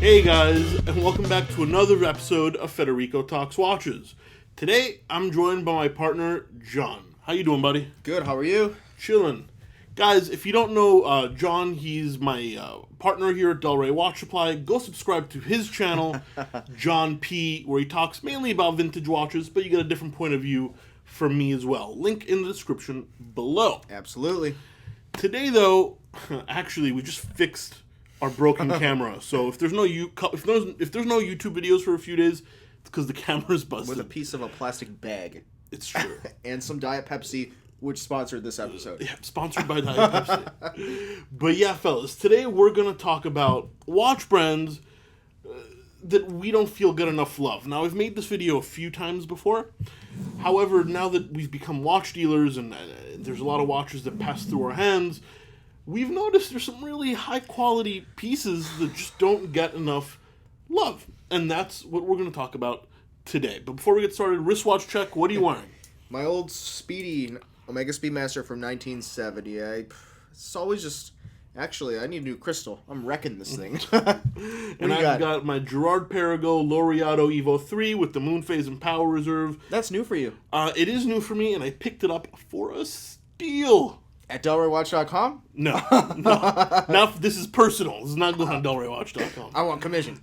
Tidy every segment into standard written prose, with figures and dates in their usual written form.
Hey guys, and welcome back to another episode of Federico Talks Watches. Today, I'm joined by my partner, John. How you doing, buddy? Good, how are you? Chillin'. Guys, if you don't know John, he's my partner here at Del Rey Watch Supply. Go subscribe to his channel, John P., where he talks mainly about vintage watches, but you get a different point of view from me as well. Link in the description below. Absolutely. Today, though, actually, we just fixed our broken camera. So if there's no YouTube videos for a few days, it's because the camera's busted. With a piece of a plastic bag. It's true. And some Diet Pepsi, which sponsored this episode. Yeah, sponsored by Diet Pepsi. But yeah, fellas, today we're going to talk about watch brands that we don't feel get enough love. Now, I've made this video a few times before. However, now that we've become watch dealers and there's a lot of watches that pass through our hands, we've noticed there's some really high-quality pieces that just don't get enough love. And that's what we're going to talk about today. But before we get started, wristwatch check. What are you wearing? My old Speedy Omega Speedmaster from 1970. It's always just... Actually, I need a new crystal. I'm wrecking this thing. And I've got my Girard Perregaux Laureato Evo 3 with the moon phase and power reserve. That's new for you. It is new for me, and I picked it up for a steal. At DelRayWatch.com? No. Now this is personal. This is not going on DelRayWatch.com. I want commission.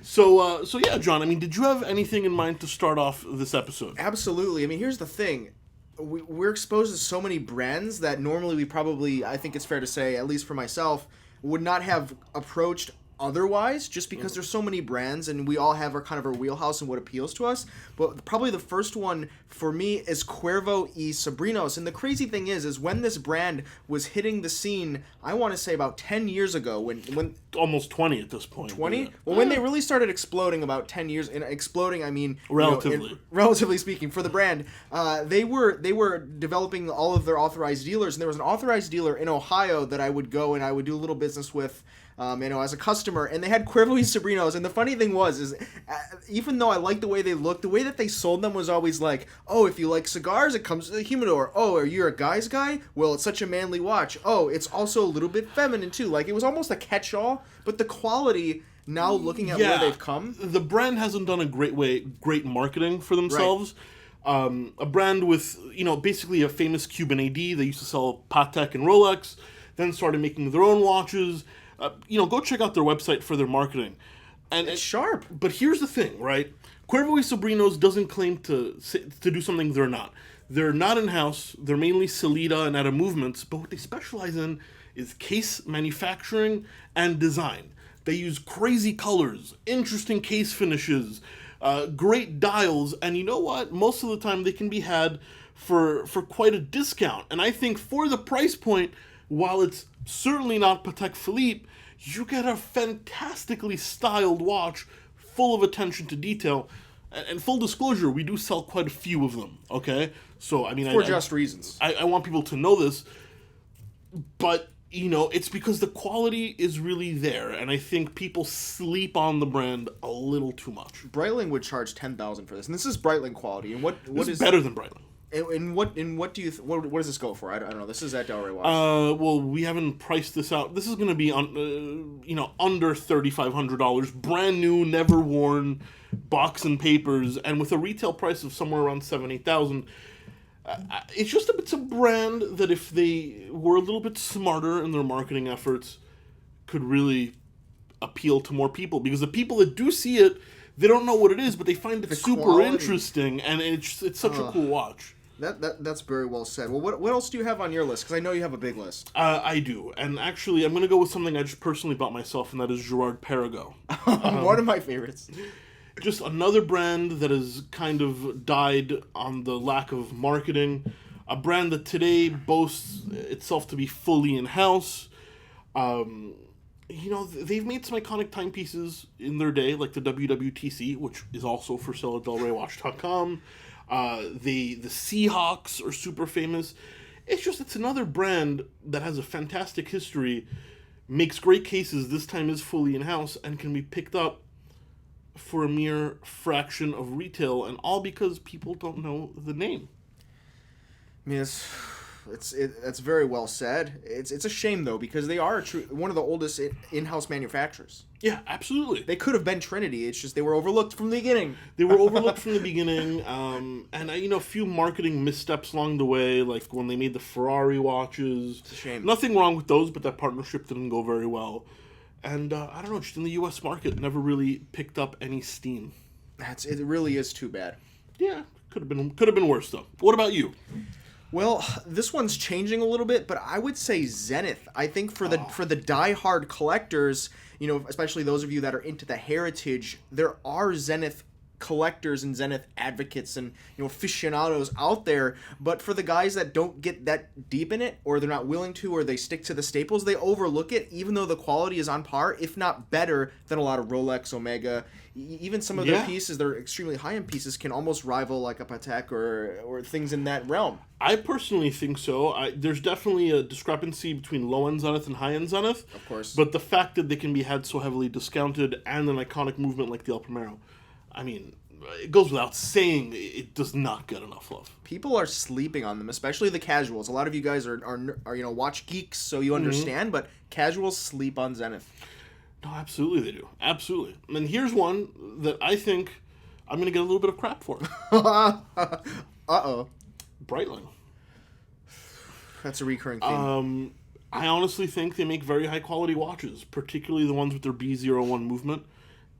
So yeah, John, I mean, did you have anything in mind to start off this episode? Absolutely. I mean, here's the thing. We're exposed to so many brands that normally we probably, I think it's fair to say, at least for myself, would not have approached otherwise, just because there's so many brands and we all have our wheelhouse and what appeals to us. But probably the first one for me is Cuervo y Sobrinos. And the crazy thing is when this brand was hitting the scene, I want to say about 10 years ago, when almost 20 at this point. 20? Yeah. Well, when they really started exploding about 10 years, and exploding, I mean... Relatively. Relatively speaking, for the brand, they were developing all of their authorized dealers, and there was an authorized dealer in Ohio that I would go and I would do a little business with, as a customer, and they had Cuervo y Sobrinos, and the funny thing was, even though I liked the way they looked, the way that they sold them was always like, oh, if you like cigars, it comes with a humidor. Oh, are you a guy's guy? Well, it's such a manly watch. Oh, it's also a little bit feminine, too. Like, it was almost a catch-all, but the quality, now looking at where they've come... The brand hasn't done a great marketing for themselves. Right. A brand with, basically a famous Cuban AD. They used to sell Patek and Rolex, then started making their own watches. Go check out their website for their marketing. And it's sharp. But here's the thing, right? Cuervo y Sobrinos doesn't claim to do something they're not. They're not in-house. They're mainly Salida and Atta Movements, but what they specialize in is case manufacturing and design. They use crazy colors, interesting case finishes, great dials, and you know what? Most of the time they can be had for quite a discount. And I think for the price point, while it's certainly not Patek Philippe, you get a fantastically styled watch full of attention to detail. And full disclosure, we do sell quite a few of them, okay? So, I mean... For just reasons. I want people to know this, but, it's because the quality is really there, and I think people sleep on the brand a little too much. Breitling would charge $10,000 for this, and this is Breitling quality. And what is better than Breitling? And what do you what does this go for? I don't know. This is at Del Rey Watch. Well, we haven't priced this out. This is going to be under $3,500, brand new, never worn, box and papers, and with a retail price of somewhere around $7,000-8,000. It's a brand that if they were a little bit smarter in their marketing efforts, could really appeal to more people, because the people that do see it, they don't know what it is, but they find it super quality. Interesting, and it's such a cool watch. That's very well said. Well, what else do you have on your list? Because I know you have a big list. I do, and actually, I'm going to go with something I just personally bought myself, and that is Girard Perregaux. One of my favorites. Just another brand that has kind of died on the lack of marketing. A brand that today boasts itself to be fully in-house. They've made some iconic timepieces in their day, like the WWTC, which is also for sale at DelRayWatch.com. The Seahawks are super famous. It's another brand that has a fantastic history, makes great cases, this time is fully in-house, and can be picked up for a mere fraction of retail, and all because people don't know the name. I mean, That's very well said. It's a shame though, because they are one of the oldest in-house manufacturers. Yeah, absolutely. They could have been Trinity. It's just they were overlooked from the beginning. And a few marketing missteps along the way, like when they made the Ferrari watches. It's a shame. Nothing wrong with those, but that partnership didn't go very well. And I don't know, just in the U.S. market, never really picked up any steam. It really is too bad. Yeah, could have been worse though. What about you? Well, this one's changing a little bit, but I would say Zenith. I think for the die-hard collectors, especially those of you that are into the heritage, there are Zenith collectors and Zenith advocates and aficionados out there, but for the guys that don't get that deep in it, or they're not willing to, or they stick to the staples, they overlook it, even though the quality is on par, if not better, than a lot of Rolex, Omega. Even some of their pieces, their extremely high-end pieces, can almost rival like a Patek or things in that realm. I personally think so. There's definitely a discrepancy between low-end Zenith and high-end Zenith. Of course. But the fact that they can be had so heavily discounted and an iconic movement like the El Primero, I mean, it goes without saying, it does not get enough love. People are sleeping on them, especially the casuals. A lot of you guys are watch geeks, so you understand, but casuals sleep on Zenith. No, absolutely they do. Absolutely. And here's one that I think I'm going to get a little bit of crap for. Uh-oh. Breitling. That's a recurring theme. I honestly think they make very high-quality watches, particularly the ones with their B01 movement.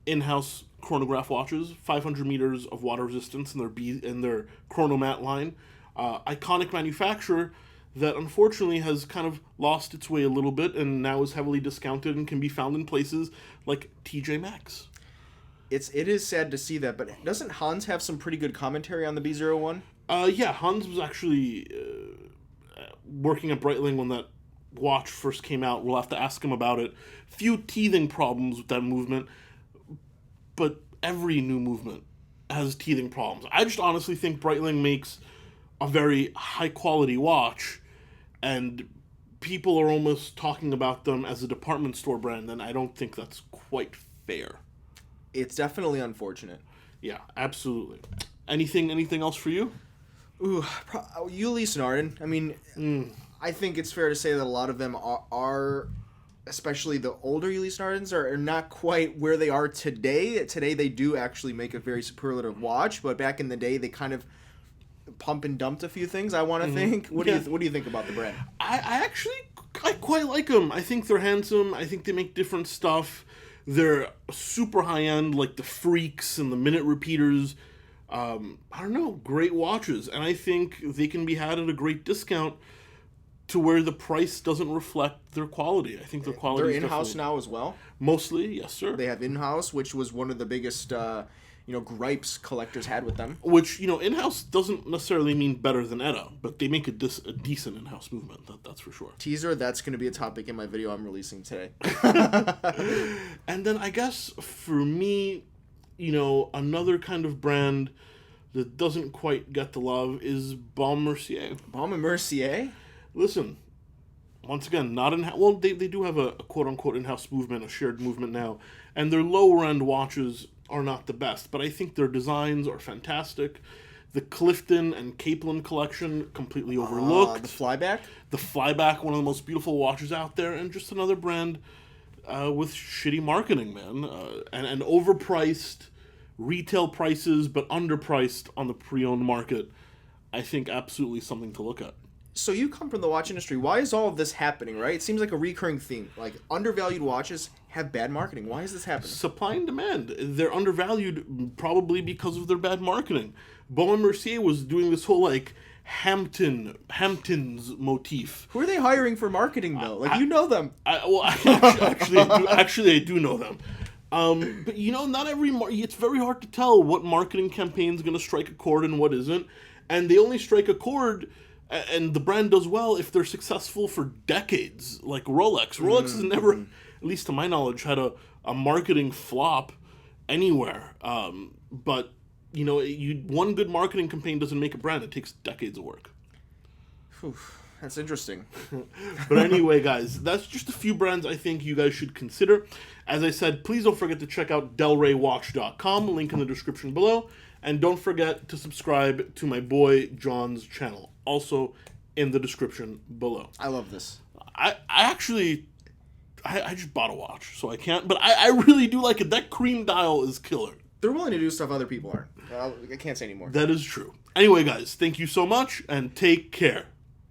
In-house chronograph watches, 500 meters of water resistance in their Chronomat line. Iconic manufacturer that unfortunately has kind of lost its way a little bit and now is heavily discounted and can be found in places like TJ Maxx. It is sad to see that, but doesn't Hans have some pretty good commentary on the B01? Yeah, Hans was actually working at Breitling when that watch first came out. We'll have to ask him about it. Few teething problems with that movement, but every new movement has teething problems. I just honestly think Breitling makes a very high-quality watch, and people are almost talking about them as a department store brand, and I don't think that's quite fair. It's definitely unfortunate. Yeah, absolutely. Anything else for you? Ooh, Ulysse Nardin. I mean, I think it's fair to say that a lot of them are especially the older Ulysse Nardins, are not quite where they are today. Today they do actually make a very superlative watch, but back in the day they kind of pump and dumped a few things, I want to think. What do you think about the brand? I quite like them. I think they're handsome. I think they make different stuff. They're super high-end, like the Freaks and the Minute Repeaters. I don't know, great watches. And I think they can be had at a great discount to where the price doesn't reflect their quality. I think their quality They're in-house now as well? Mostly, yes, sir. They have in-house, which was one of the biggest gripes collectors had with them. Which, in-house doesn't necessarily mean better than ETA, but they make a decent in-house movement, that's for sure. Teaser, that's going to be a topic in my video I'm releasing today. And then I guess for me, another kind of brand that doesn't quite get the love is Baume Mercier. Baume Mercier? Listen, once again, not in-house. Well, they do have a quote-unquote in-house movement, a shared movement now, and their lower-end watches are not the best, but I think their designs are fantastic. The Clifton and Capelin collection, completely overlooked. The Flyback? The Flyback, one of the most beautiful watches out there, and just another brand with shitty marketing, man. And overpriced retail prices, but underpriced on the pre-owned market. I think absolutely something to look at. So you come from the watch industry. Why is all of this happening, right? It seems like a recurring theme. Like, undervalued watches have bad marketing. Why is this happening? Supply and demand. They're undervalued probably because of their bad marketing. Baume Mercier was doing this whole, Hamptons motif. Who are they hiring for marketing, though? You know them. Actually, I do know them. But, not every... it's very hard to tell what marketing campaign is going to strike a chord and what isn't. And they only strike a chord... and the brand does well if they're successful for decades, like Rolex. Rolex has never, at least to my knowledge, had a marketing flop anywhere. But, one good marketing campaign doesn't make a brand. It takes decades of work. Whew, that's interesting. But anyway, guys, that's just a few brands I think you guys should consider. As I said, please don't forget to check out delraywatch.com, link in the description below. And don't forget to subscribe to my boy John's channel, also in the description below. I love this. I actually, I just bought a watch, so I can't, but I really do like it. That cream dial is killer. They're willing to do stuff other people aren't. I can't say anymore. That is true. Anyway, guys, thank you so much, and take care.